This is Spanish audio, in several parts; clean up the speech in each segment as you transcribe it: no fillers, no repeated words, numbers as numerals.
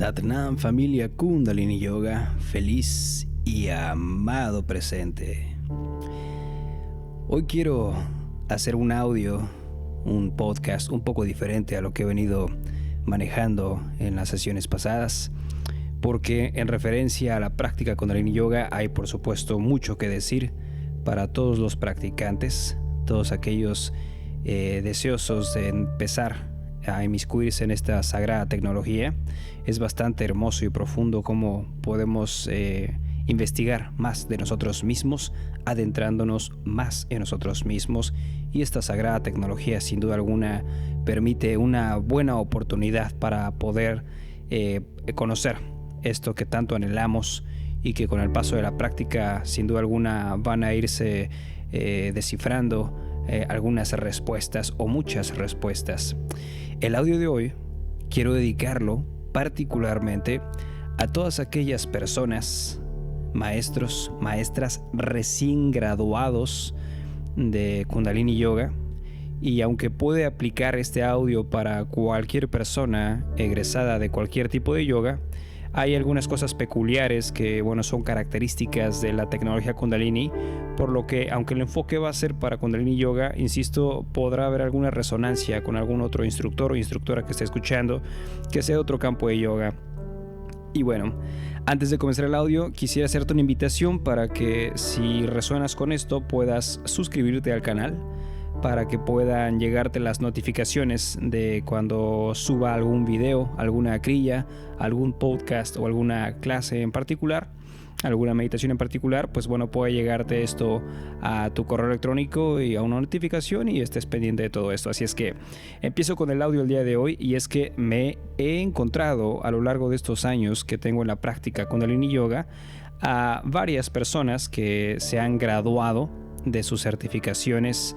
Satnam, familia Kundalini Yoga, feliz y amado presente. Hoy quiero hacer un audio, un podcast un poco diferente a lo que he venido manejando en las sesiones pasadas, porque en referencia a la práctica Kundalini Yoga hay por supuesto mucho que decir para todos los practicantes, todos aquellos deseosos de empezar a inmiscuirse en esta sagrada tecnología. Es bastante hermoso y profundo cómo podemos investigar más de nosotros mismos, adentrándonos más en nosotros mismos, y esta sagrada tecnología sin duda alguna permite una buena oportunidad para poder conocer esto que tanto anhelamos y que con el paso de la práctica sin duda alguna van a irse descifrando algunas respuestas o muchas respuestas. El audio de hoy quiero dedicarlo particularmente a todas aquellas personas, maestros, maestras recién graduados de Kundalini Yoga, y aunque puede aplicar este audio para cualquier persona egresada de cualquier tipo de yoga, hay algunas cosas peculiares que, son características de la tecnología Kundalini, por lo que, aunque el enfoque va a ser para Kundalini Yoga, insisto, podrá haber alguna resonancia con algún otro instructor o instructora que esté escuchando, que sea de otro campo de yoga. Y antes de comenzar el audio, quisiera hacerte una invitación para que, si resuenas con esto, puedas suscribirte al canal, para que puedan llegarte las notificaciones de cuando suba algún video, alguna crilla, algún podcast o alguna clase en particular, alguna meditación en particular, puede llegarte esto a tu correo electrónico y a una notificación y estés pendiente de todo esto. Así es que empiezo con el audio el día de hoy, y es que me he encontrado a lo largo de estos años que tengo en la práctica Kundalini Yoga a varias personas que se han graduado de sus certificaciones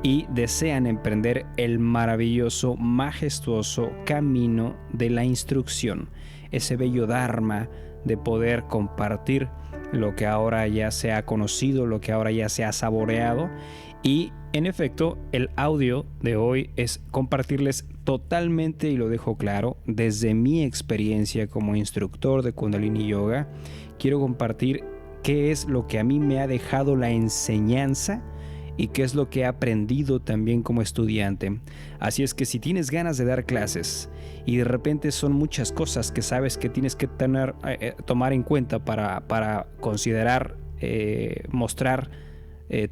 y desean emprender el maravilloso, majestuoso camino de la instrucción, ese bello dharma de poder compartir lo que ahora ya se ha conocido, lo que ahora ya se ha saboreado. Y en efecto, el audio de hoy es compartirles totalmente, y lo dejo claro, desde mi experiencia como instructor de Kundalini Yoga. Quiero compartir qué es lo que a mí me ha dejado la enseñanza y qué es lo que he aprendido también como estudiante. Así es que si tienes ganas de dar clases y de repente son muchas cosas que sabes que tienes que tomar en cuenta para considerar mostrar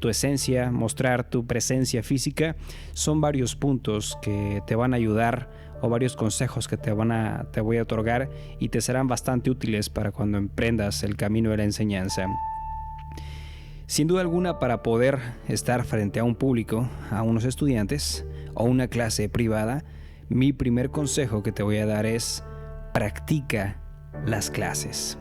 tu esencia, mostrar tu presencia física, son varios puntos que te van a ayudar, o varios consejos que te voy a otorgar, y te serán bastante útiles para cuando emprendas el camino de la enseñanza. Sin duda alguna, para poder estar frente a un público, a unos estudiantes o una clase privada, mi primer consejo que te voy a dar es: practica las clases.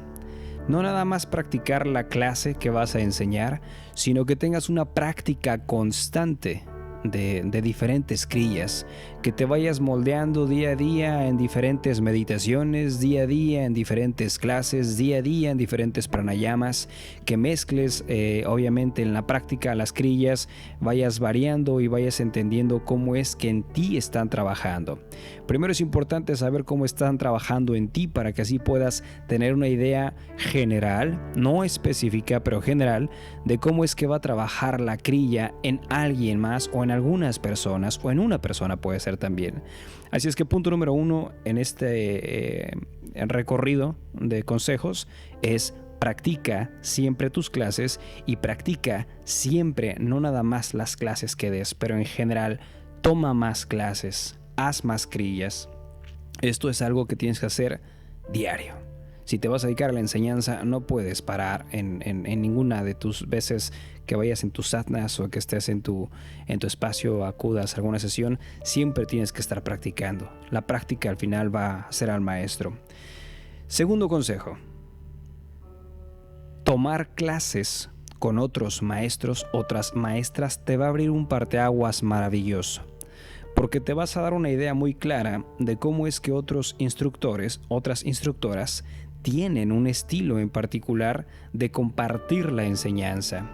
No nada más practicar la clase que vas a enseñar, sino que tengas una práctica constante de diferentes crillas, que te vayas moldeando día a día en diferentes meditaciones, día a día en diferentes clases, día a día en diferentes pranayamas, que mezcles obviamente en la práctica las crillas, vayas variando y vayas entendiendo cómo es que en ti están trabajando. Primero es importante saber cómo están trabajando en ti, para que así puedas tener una idea general, no específica, pero general, de cómo es que va a trabajar la crilla en alguien más, o en algunas personas, o en una persona puede ser también. Así es que punto número 1 en este recorrido de consejos es: practica siempre tus clases, y practica siempre, no nada más las clases que des, pero en general toma más clases, haz más crillas. Esto es algo que tienes que hacer diario. Si te vas a dedicar a la enseñanza, no puedes parar en ninguna de tus veces que vayas en tus sadhanas o que estés en tu espacio, acudas a alguna sesión. Siempre tienes que estar practicando. La práctica al final va a hacer al maestro. Segundo consejo: tomar clases con otros maestros, otras maestras, te va a abrir un parteaguas maravilloso, porque te vas a dar una idea muy clara de cómo es que otros instructores, otras instructoras, tienen un estilo en particular de compartir la enseñanza.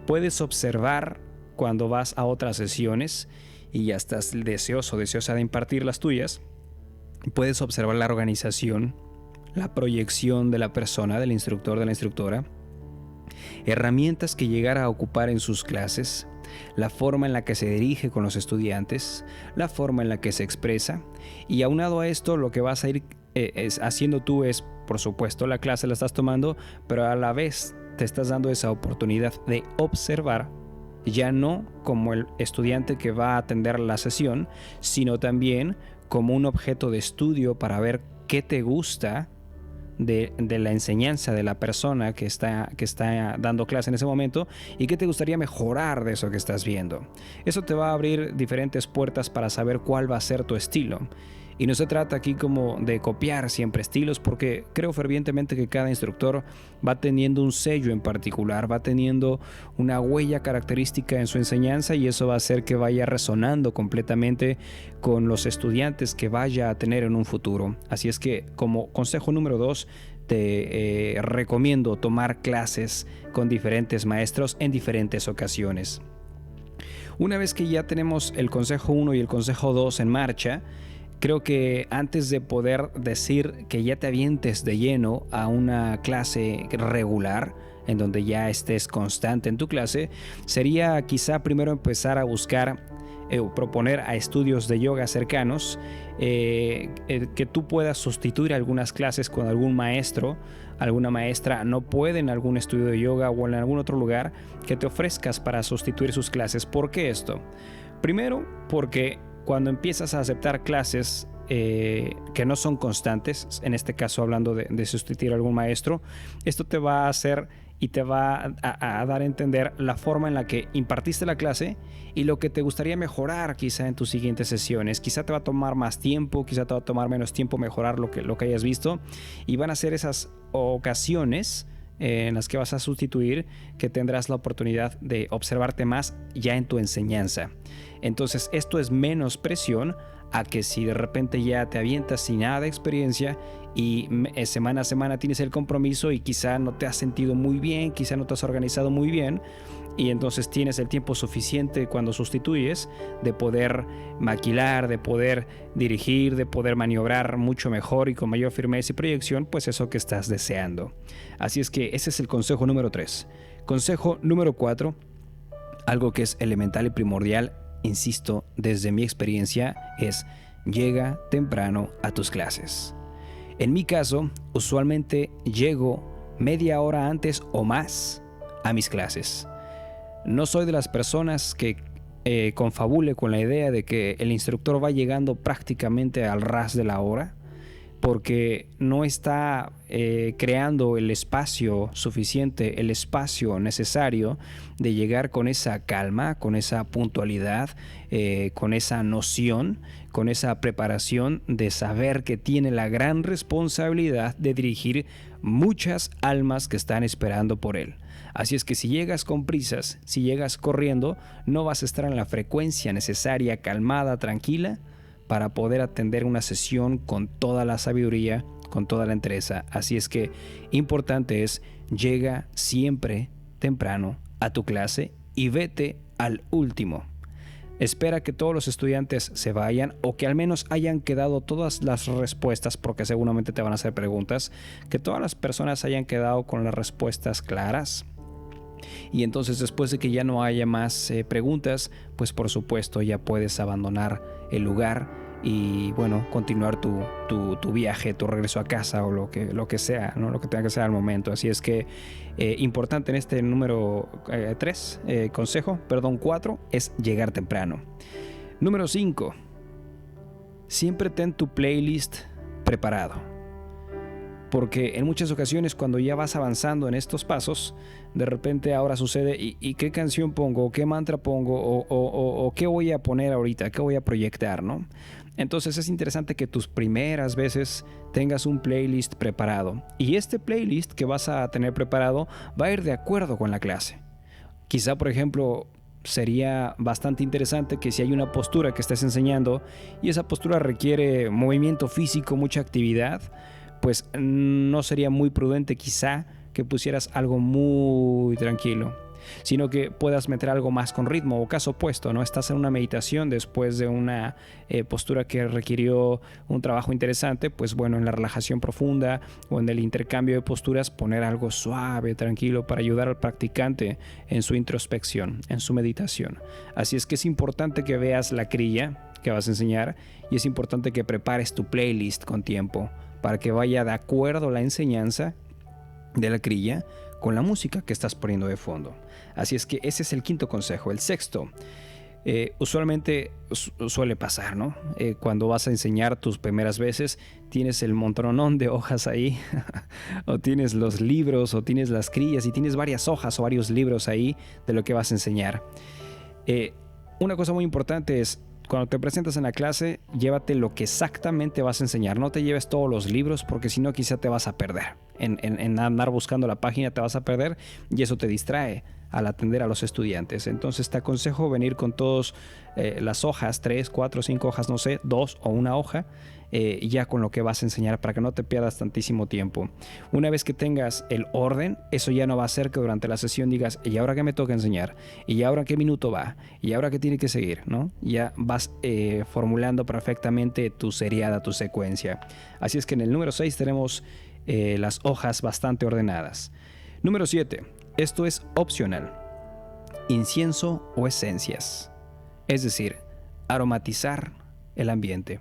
Puedes observar cuando vas a otras sesiones y ya estás deseosa de impartir las tuyas. Puedes observar la organización, la proyección de la persona, del instructor, de la instructora, herramientas que llegara a ocupar en sus clases, la forma en la que se dirige con los estudiantes, la forma en la que se expresa, y aunado a esto lo que vas a ir haciendo tú es, por supuesto, la clase la estás tomando, pero a la vez te estás dando esa oportunidad de observar, ya no como el estudiante que va a atender la sesión, sino también como un objeto de estudio para ver qué te gusta de la enseñanza de la persona que está dando clase en ese momento y qué te gustaría mejorar de eso que estás viendo. Eso te va a abrir diferentes puertas para saber cuál va a ser tu estilo. Y no se trata aquí como de copiar siempre estilos, porque creo fervientemente que cada instructor va teniendo un sello en particular, va teniendo una huella característica en su enseñanza, y eso va a hacer que vaya resonando completamente con los estudiantes que vaya a tener en un futuro. Así es que, como consejo número 2, te recomiendo tomar clases con diferentes maestros en diferentes ocasiones. Una vez que ya tenemos el consejo 1 y el consejo 2 en marcha, creo que antes de poder decir que ya te avientes de lleno a una clase regular, en donde ya estés constante en tu clase, sería quizá primero empezar a buscar o proponer a estudios de yoga cercanos que tú puedas sustituir algunas clases con algún maestro, alguna maestra no puede en algún estudio de yoga o en algún otro lugar que te ofrezcas para sustituir sus clases. ¿Por qué esto? Primero, porque cuando empiezas a aceptar clases que no son constantes, en este caso hablando de sustituir a algún maestro, esto te va a hacer y te va a dar a entender la forma en la que impartiste la clase y lo que te gustaría mejorar quizá en tus siguientes sesiones. Quizá te va a tomar más tiempo, quizá te va a tomar menos tiempo mejorar lo que hayas visto, y van a ser esas ocasiones en las que vas a sustituir que tendrás la oportunidad de observarte más ya en tu enseñanza. Entonces esto es menos presión a que si de repente ya te avientas sin nada de experiencia y semana a semana tienes el compromiso y quizá no te has sentido muy bien, quizá no te has organizado muy bien, y entonces tienes el tiempo suficiente cuando sustituyes de poder maquilar, de poder dirigir, de poder maniobrar mucho mejor y con mayor firmeza y proyección, pues eso que estás deseando. Así es que ese es el consejo número 3. Consejo número 4, algo que es elemental y primordial, insisto, desde mi experiencia, es: llega temprano a tus clases. En mi caso, usualmente llego media hora antes o más a mis clases. No soy de las personas que confabule con la idea de que el instructor va llegando prácticamente al ras de la hora, porque no está creando el espacio suficiente, el espacio necesario de llegar con esa calma, con esa puntualidad, con esa noción, con esa preparación de saber que tiene la gran responsabilidad de dirigir muchas almas que están esperando por él. Así es que si llegas con prisas, si llegas corriendo, no vas a estar en la frecuencia necesaria, calmada, tranquila, para poder atender una sesión con toda la sabiduría, con toda la entereza. Así es que importante es: llega siempre temprano a tu clase y vete al último. Espera que todos los estudiantes se vayan, o que al menos hayan quedado todas las respuestas, porque seguramente te van a hacer preguntas, que todas las personas hayan quedado con las respuestas claras. Y entonces, después de que ya no haya más preguntas, pues por supuesto ya puedes abandonar el lugar y bueno, continuar tu viaje, tu regreso a casa, o lo que sea, ¿no? Lo que tenga que ser al momento. Así es que importante en este número 4 es llegar temprano. Número 5, siempre ten tu playlist preparado. Porque en muchas ocasiones, cuando ya vas avanzando en estos pasos, de repente ahora sucede: ¿y qué canción pongo? ¿Qué mantra pongo? ¿O qué voy a poner ahorita? ¿Qué voy a proyectar, no? Entonces es interesante que tus primeras veces tengas un playlist preparado. Y este playlist que vas a tener preparado va a ir de acuerdo con la clase. Quizá, por ejemplo, sería bastante interesante que si hay una postura que estés enseñando y esa postura requiere movimiento físico, mucha actividad, pues no sería muy prudente quizá que pusieras algo muy tranquilo. sino que puedas meter algo más con ritmo, o caso opuesto, ¿no? Estás en una meditación después de una postura que requirió un trabajo interesante, pues bueno, en la relajación profunda o en el intercambio de posturas, poner algo suave, tranquilo, para ayudar al practicante en su introspección, en su meditación. Así es que es importante que veas la grilla que vas a enseñar, y es importante que prepares tu playlist con tiempo para que vaya de acuerdo a la enseñanza de la grilla con la música que estás poniendo de fondo. Así es que ese es el quinto consejo. El sexto, usualmente suele pasar, ¿no? Cuando vas a enseñar tus primeras veces, tienes el montonón de hojas ahí, o tienes los libros, o tienes las grillas, y tienes varias hojas o varios libros ahí de lo que vas a enseñar. Una cosa muy importante es, cuando te presentas en la clase, llévate lo que exactamente vas a enseñar. No te lleves todos los libros, porque si no quizá te vas a perder. En andar buscando la página te vas a perder, y eso te distrae al atender a los estudiantes. Entonces te aconsejo venir con todas las hojas, 3, 4, 5 hojas, no sé, 2 o una hoja, ya con lo que vas a enseñar, para que no te pierdas tantísimo tiempo. Una vez que tengas el orden, eso ya no va a hacer que durante la sesión digas, ¿y ahora qué me toca enseñar? ¿Y ahora qué minuto va? ¿Y ahora qué tiene que seguir? ¿No? Ya vas formulando perfectamente tu seriada, tu secuencia. Así es que en el número 6 tenemos las hojas bastante ordenadas. Número 7. Esto es opcional. Incienso o esencias. Es decir, aromatizar el ambiente,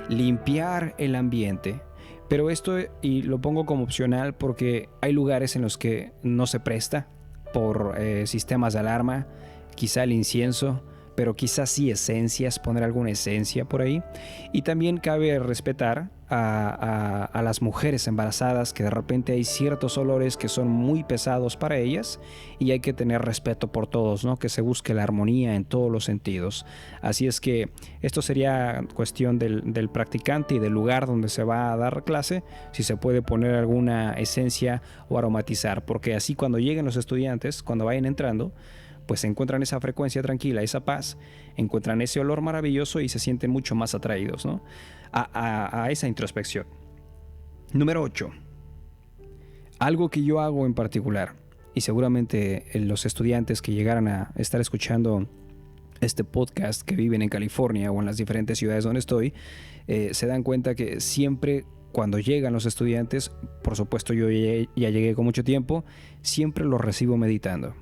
limpiar el ambiente. Pero esto, y lo pongo como opcional porque hay lugares en los que no se presta por sistemas de alarma, quizá el incienso, pero quizás sí esencias, poner alguna esencia por ahí. Y también cabe respetar a las mujeres embarazadas, que de repente hay ciertos olores que son muy pesados para ellas, y hay que tener respeto por todos, ¿no? Que se busque la armonía en todos los sentidos. Así es que esto sería cuestión del practicante y del lugar donde se va a dar clase, si se puede poner alguna esencia o aromatizar, porque así cuando lleguen los estudiantes, cuando vayan entrando, pues encuentran esa frecuencia tranquila, esa paz, encuentran ese olor maravilloso y se sienten mucho más atraídos, ¿no? a esa introspección. Número 8. Algo que yo hago en particular, y seguramente los estudiantes que llegaran a estar escuchando este podcast, que viven en California o en las diferentes ciudades donde estoy, se dan cuenta que siempre, cuando llegan los estudiantes, por supuesto yo ya llegué con mucho tiempo, siempre los recibo meditando.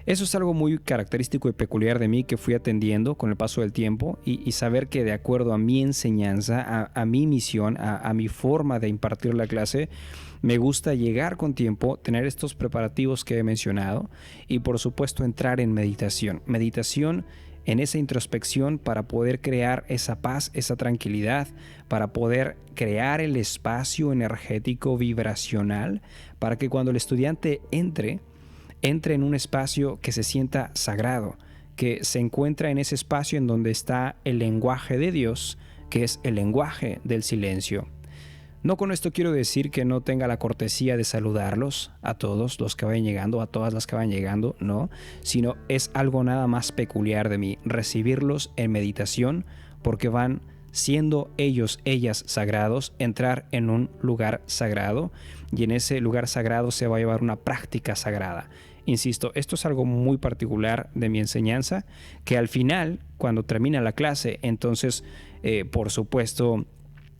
Eso es algo muy característico y peculiar de mí, que fui atendiendo con el paso del tiempo, y saber que de acuerdo a mi enseñanza, a mi misión, a mi forma de impartir la clase, me gusta llegar con tiempo, tener estos preparativos que he mencionado, y por supuesto entrar en meditación. Meditación en esa introspección, para poder crear esa paz, esa tranquilidad, para poder crear el espacio energético vibracional, para que cuando el estudiante entre en un espacio que se sienta sagrado, que se encuentra en ese espacio en donde está el lenguaje de Dios, que es el lenguaje del silencio. No con esto quiero decir que no tenga la cortesía de saludarlos a todos los que vayan llegando, a todas las que vayan llegando, no, sino es algo nada más peculiar de mí, recibirlos en meditación, porque van siendo ellos, ellas sagrados, entrar en un lugar sagrado, y en ese lugar sagrado se va a llevar una práctica sagrada. Insisto, esto es algo muy particular de mi enseñanza, que al final, cuando termina la clase, entonces, por supuesto,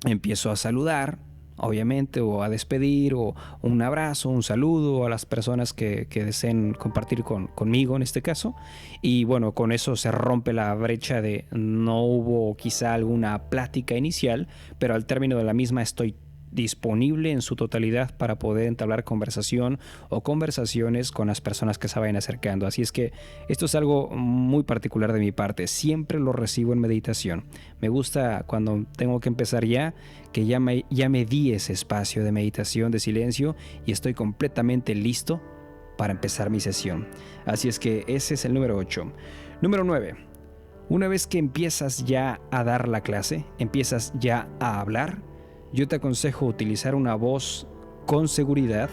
empiezo a saludar, obviamente, o a despedir, o un abrazo, un saludo a las personas que deseen compartir conmigo en este caso. Y bueno, con eso se rompe la brecha de no hubo quizá alguna plática inicial, pero al término de la misma estoy disponible en su totalidad para poder entablar conversación o conversaciones con las personas que se vayan acercando. Así es que esto es algo muy particular de mi parte. Siempre lo recibo en meditación. Me gusta cuando tengo que empezar que ya me di ese espacio de meditación, de silencio, y estoy completamente listo para empezar mi sesión. Así es que ese es el número 8. Número 9. Una vez que empiezas ya a dar la clase, empiezas ya a hablar, yo te aconsejo utilizar una voz con seguridad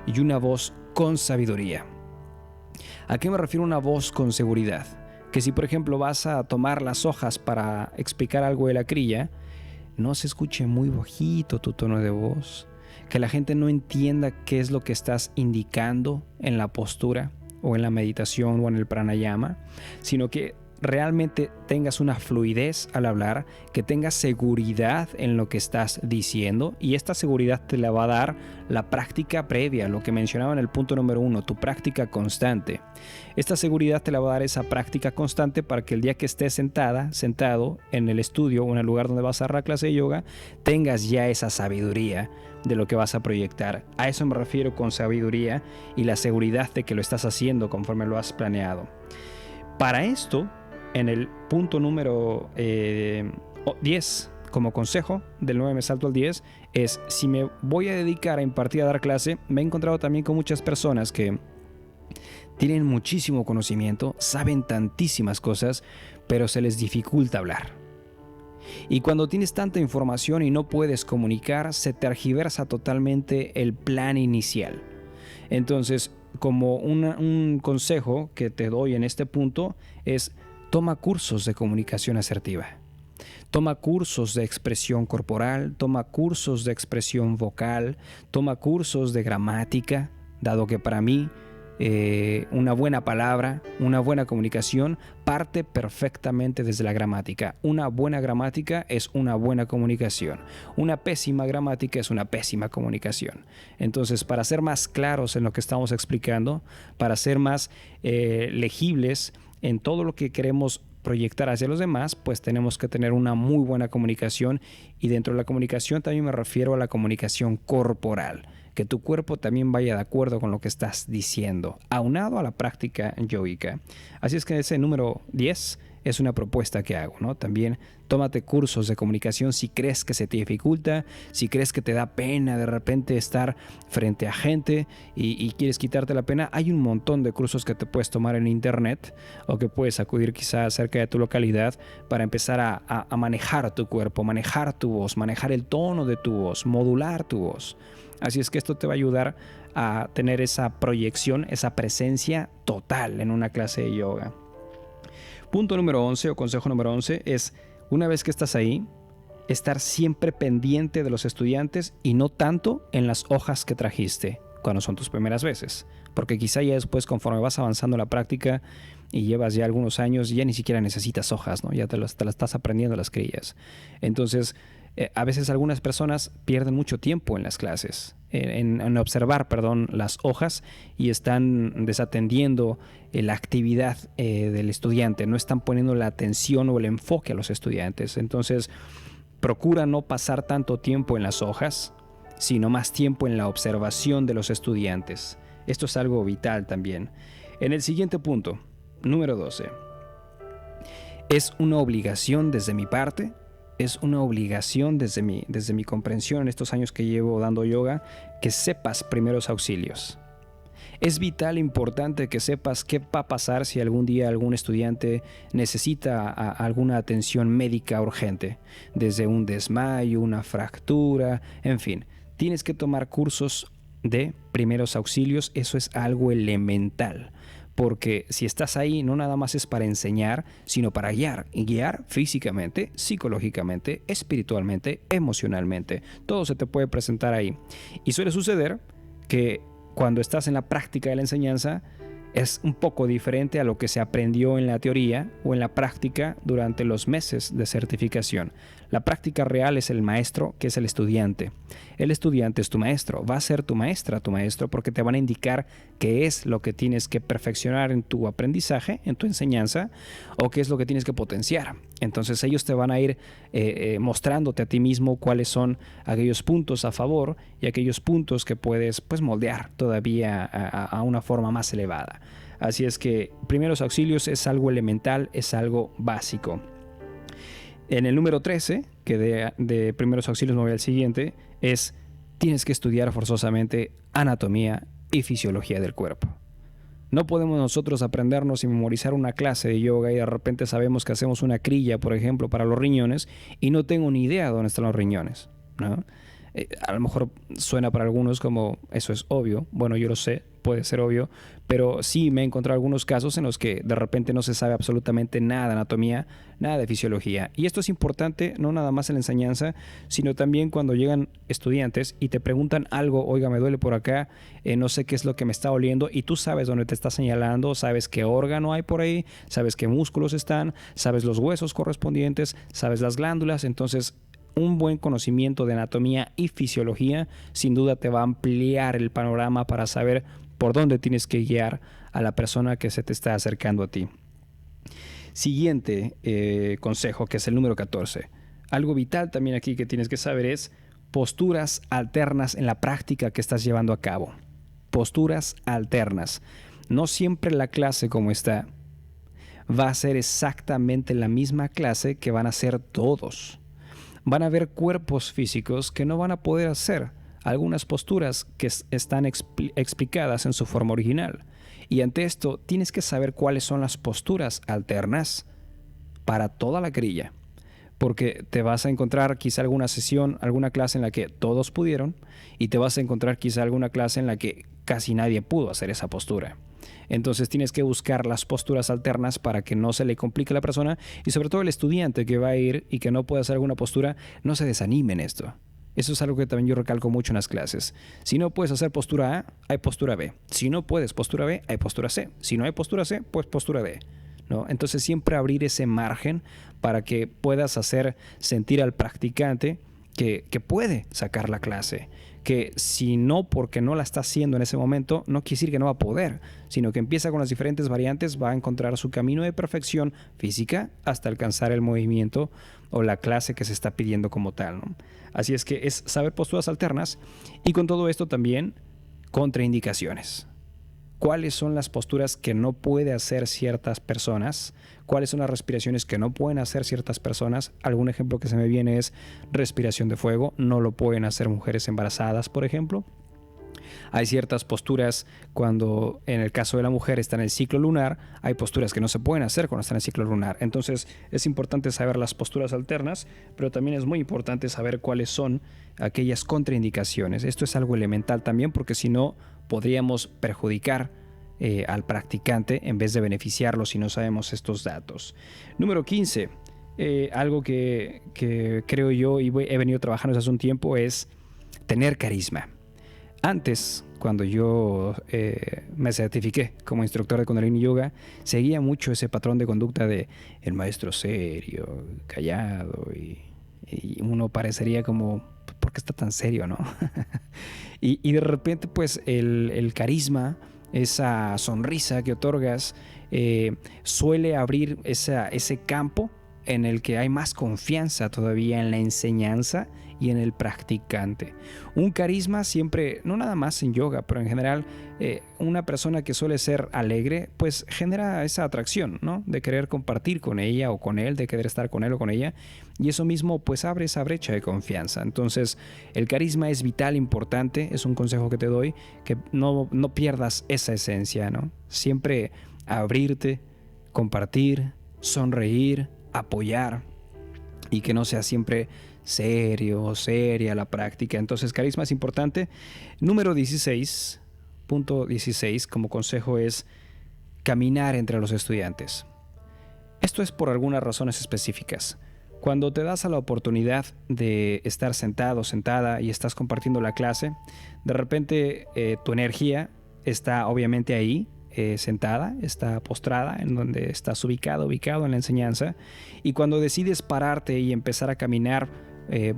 y una voz con sabiduría. ¿A qué me refiero una voz con seguridad? Que si por ejemplo vas a tomar las hojas para explicar algo de la grilla, no se escuche muy bajito tu tono de voz, que la gente no entienda qué es lo que estás indicando en la postura. o en la meditación o en el pranayama, sino que realmente tengas una fluidez al hablar, que tengas seguridad en lo que estás diciendo, y esta seguridad te la va a dar la práctica previa, lo que mencionaba en el punto número 1, tu práctica constante. Esta seguridad te la va a dar esa práctica constante para que el día que estés sentado en el estudio o en el lugar donde vas a dar la clase de yoga, tengas ya esa sabiduría de lo que vas a proyectar. A eso me refiero con sabiduría y la seguridad de que lo estás haciendo conforme lo has planeado. Para esto, en el punto número 10, como consejo, del 9 me salto al 10, es si me voy a dedicar a impartir, a dar clase, me he encontrado también con muchas personas que tienen muchísimo conocimiento, saben tantísimas cosas, pero se les dificulta hablar. Y cuando tienes tanta información y no puedes comunicar, se tergiversa totalmente el plan inicial. Entonces, como un consejo que te doy en este punto es: toma cursos de comunicación asertiva. Toma cursos de expresión corporal, toma cursos de expresión vocal, toma cursos de gramática, dado que para mí una buena palabra, una buena comunicación parte perfectamente desde la gramática. Una buena gramática es una buena comunicación. Una pésima gramática es una pésima comunicación. Entonces, para ser más claros en lo que estamos explicando, para ser más legibles en todo lo que queremos proyectar hacia los demás, pues tenemos que tener una muy buena comunicación, y dentro de la comunicación también me refiero a la comunicación corporal, que tu cuerpo también vaya de acuerdo con lo que estás diciendo, aunado a la práctica yógica. Así es que ese número 10 es una propuesta que hago, ¿no? También tómate cursos de comunicación si crees que se te dificulta, si crees que te da pena de repente estar frente a gente y quieres quitarte la pena. Hay un montón de cursos que te puedes tomar en internet, o que puedes acudir quizás cerca de tu localidad para empezar a manejar tu cuerpo, manejar tu voz, manejar el tono de tu voz, modular tu voz. Así es que esto te va a ayudar a tener esa proyección, esa presencia total en una clase de yoga. Punto número 11 o consejo número 11 es: una vez que estás ahí, estar siempre pendiente de los estudiantes y no tanto en las hojas que trajiste cuando son tus primeras veces. Porque quizá ya después, conforme vas avanzando en la práctica y llevas ya algunos años, ya ni siquiera necesitas hojas, ¿no? Ya te las estás aprendiendo las crillas. Entonces, a veces algunas personas pierden mucho tiempo en las clases, en observar, las hojas, y están desatendiendo la actividad del estudiante, no están poniendo la atención o el enfoque a los estudiantes. Entonces, procura no pasar tanto tiempo en las hojas, sino más tiempo en la observación de los estudiantes. Esto es algo vital también. En el siguiente punto, número 12, es una obligación desde mi parte. Es una obligación desde mi comprensión en estos años que llevo dando yoga, que sepas primeros auxilios. Es vital, importante que sepas qué va a pasar si algún día algún estudiante necesita alguna atención médica urgente, desde un desmayo, una fractura, en fin. Tienes que tomar cursos de primeros auxilios, eso es algo elemental. Porque si estás ahí, no nada más es para enseñar, sino para guiar. Y guiar físicamente, psicológicamente, espiritualmente, emocionalmente. Todo se te puede presentar ahí. Y suele suceder que cuando estás en la práctica de la enseñanza, es un poco diferente a lo que se aprendió en la teoría o en la práctica durante los meses de certificación. La práctica real es el maestro, que es el estudiante. El estudiante es tu maestro, va a ser tu maestra, tu maestro, porque te van a indicar qué es lo que tienes que perfeccionar en tu aprendizaje, en tu enseñanza, o qué es lo que tienes que potenciar. Entonces ellos te van a ir mostrándote a ti mismo cuáles son aquellos puntos a favor y aquellos puntos que puedes moldear todavía a una forma más elevada. Así es que primeros auxilios es algo elemental, es algo básico. En el número 13, que de primeros auxilios me voy al siguiente, es: tienes que estudiar forzosamente anatomía y fisiología del cuerpo. No podemos nosotros aprendernos y memorizar una clase de yoga y de repente sabemos que hacemos una crilla, por ejemplo, para los riñones, y no tengo ni idea de dónde están los riñones, ¿no? A lo mejor suena para algunos como eso es obvio. Bueno, yo lo sé, puede ser obvio, pero sí me he encontrado algunos casos en los que de repente no se sabe absolutamente nada de anatomía, nada de fisiología. Y esto es importante no nada más en la enseñanza, sino también cuando llegan estudiantes y te preguntan algo, oiga, me duele por acá, no sé qué es lo que me está oliendo, y tú sabes dónde te está señalando, sabes qué órgano hay por ahí, sabes qué músculos están, sabes los huesos correspondientes, sabes las glándulas. Entonces un buen conocimiento de anatomía y fisiología sin duda te va a ampliar el panorama para saber por dónde tienes que guiar a la persona que se te está acercando a ti. Siguiente consejo, que es el número 14. Algo vital también aquí que tienes que saber es posturas alternas en la práctica que estás llevando a cabo. Posturas alternas. No siempre la clase como está va a ser exactamente la misma clase que van a hacer todos. Van a haber cuerpos físicos que no van a poder hacer algunas posturas que están explicadas en su forma original. Y ante esto tienes que saber cuáles son las posturas alternas para toda la grilla. Porque te vas a encontrar quizá alguna sesión, alguna clase en la que todos pudieron, y te vas a encontrar quizá alguna clase en la que casi nadie pudo hacer esa postura. Entonces tienes que buscar las posturas alternas para que no se le complique a la persona, y sobre todo el estudiante que va a ir y que no puede hacer alguna postura, no se desanime en esto. Eso es algo que también yo recalco mucho en las clases. Si no puedes hacer postura A, hay postura B. Si no puedes postura B, hay postura C. Si no hay postura C, pues postura D, ¿no? Entonces siempre abrir ese margen para que puedas hacer sentir al practicante que puede sacar la clase. Que si no, porque no la está haciendo en ese momento, no quiere decir que no va a poder, sino que empieza con las diferentes variantes, va a encontrar su camino de perfección física hasta alcanzar el movimiento o la clase que se está pidiendo como tal, ¿no? Así es que es saber posturas alternas, y con todo esto también contraindicaciones. ¿Cuáles son las posturas que no puede hacer ciertas personas? ¿Cuáles son las respiraciones que no pueden hacer ciertas personas? Algún ejemplo que se me viene es respiración de fuego. No lo pueden hacer mujeres embarazadas, por ejemplo. Hay ciertas posturas cuando en el caso de la mujer está en el ciclo lunar, hay posturas que no se pueden hacer cuando está en el ciclo lunar. Entonces es importante saber las posturas alternas, pero también es muy importante saber cuáles son aquellas contraindicaciones. Esto es algo elemental también, porque si no podríamos perjudicar al practicante en vez de beneficiarlo si no sabemos estos datos. Número 15. Algo que creo yo y he venido trabajando desde hace un tiempo es tener carisma. Antes, cuando yo me certifiqué como instructor de Kundalini Yoga, seguía mucho ese patrón de conducta de el maestro serio, callado, y uno parecería como, ¿por qué está tan serio, no? y de repente, pues, el carisma, esa sonrisa que otorgas, suele abrir ese campo en el que hay más confianza todavía en la enseñanza y en el practicante. Un carisma siempre, no nada más en yoga, pero en general, una persona que suele ser alegre, pues genera esa atracción, ¿no? De querer compartir con ella o con él, de querer estar con él o con ella, y eso mismo pues abre esa brecha de confianza. Entonces el carisma es vital, importante, es un consejo que te doy, que no pierdas esa esencia, ¿no? Siempre abrirte, compartir, sonreír, apoyar, y que no sea siempre serio o seria la práctica. Entonces carisma es importante. Número 16, punto 16 como consejo es caminar entre los estudiantes. Esto es por algunas razones específicas. Cuando te das a la oportunidad de estar sentado, sentada y estás compartiendo la clase, de repente tu energía está obviamente ahí, sentada, está postrada en donde estás ubicado en la enseñanza, y cuando decides pararte y empezar a caminar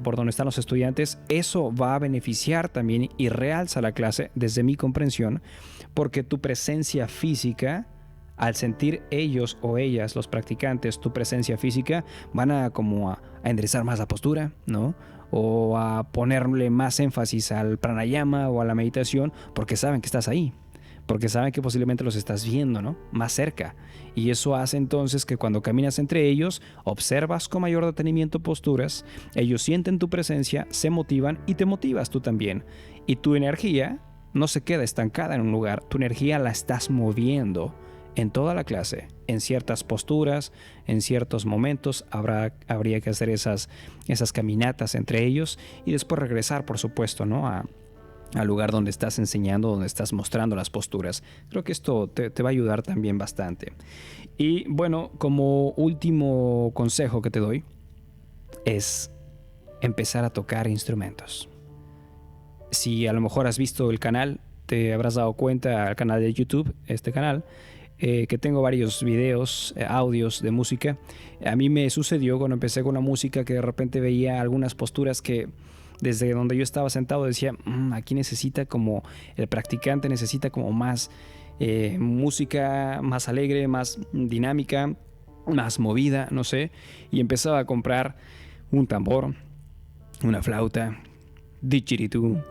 por donde están los estudiantes, eso va a beneficiar también y realza la clase desde mi comprensión, porque tu presencia física, al sentir ellos o ellas, los practicantes, tu presencia física, van a como a enderezar más la postura, ¿no? O a ponerle más énfasis al pranayama o a la meditación, porque saben que estás ahí, porque saben que posiblemente los estás viendo, ¿no? Más cerca. Y eso hace entonces que cuando caminas entre ellos, observas con mayor detenimiento posturas, ellos sienten tu presencia, se motivan y te motivas tú también. Y tu energía no se queda estancada en un lugar, tu energía la estás moviendo en toda la clase, en ciertas posturas, en ciertos momentos habría que hacer esas caminatas entre ellos y después regresar, por supuesto, ¿no? Al lugar donde estás enseñando, donde estás mostrando las posturas. Creo que esto te va a ayudar también bastante. Y bueno, como último consejo que te doy es empezar a tocar instrumentos. Si a lo mejor has visto el canal, te habrás dado cuenta al canal de YouTube, este canal, que tengo varios videos, audios de música. A mí me sucedió cuando empecé con la música que de repente veía algunas posturas que desde donde yo estaba sentado decía, aquí necesita como, el practicante necesita como más música más alegre, más dinámica, más movida, no sé. Y empezaba a comprar un tambor, una flauta, didgeridoo,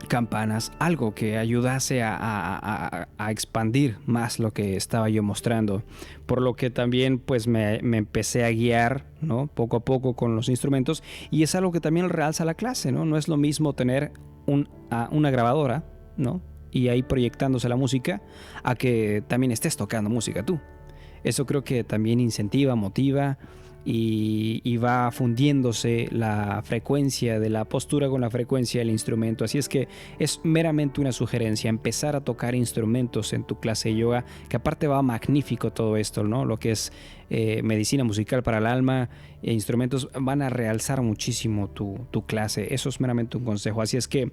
campanas, algo que ayudase a expandir más lo que estaba yo mostrando, por lo que también pues me empecé a guiar, ¿no? Poco a poco con los instrumentos, y es algo que también realza la clase, ¿no? No es lo mismo tener una grabadora, ¿no? Y ahí proyectándose la música, a que también estés tocando música tú. Eso creo que también incentiva, motiva y va fundiéndose la frecuencia de la postura con la frecuencia del instrumento. Así es que es meramente una sugerencia, empezar a tocar instrumentos en tu clase de yoga, que aparte va magnífico todo esto, ¿no? Lo que es medicina musical para el alma e instrumentos van a realzar muchísimo tu clase. Eso es meramente un consejo. Así es que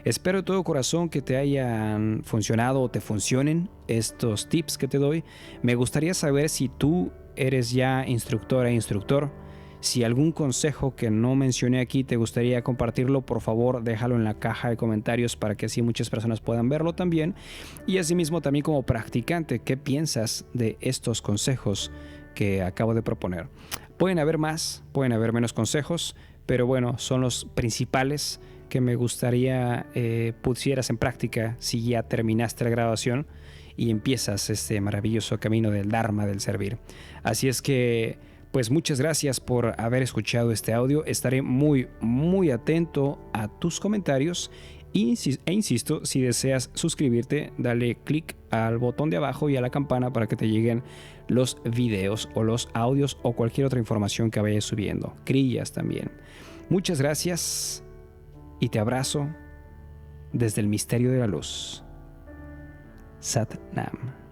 espero de todo corazón que te hayan funcionado o te funcionen estos tips que te doy. Me gustaría saber si tú eres ya instructora e instructor. Si algún consejo que no mencioné aquí te gustaría compartirlo, por favor déjalo en la caja de comentarios para que así muchas personas puedan verlo también. Y asimismo también como practicante, ¿qué piensas de estos consejos que acabo de proponer? Pueden haber más, pueden haber menos consejos, pero bueno, son los principales que me gustaría pusieras en práctica si ya terminaste la graduación y empiezas este maravilloso camino del Dharma, del servir. Así es que, pues muchas gracias por haber escuchado este audio. Estaré muy, muy atento a tus comentarios e insisto, si deseas suscribirte, dale clic al botón de abajo y a la campana para que te lleguen los videos o los audios o cualquier otra información que vaya subiendo. Crillas también. Muchas gracias y te abrazo desde el misterio de la luz. Sat Nam.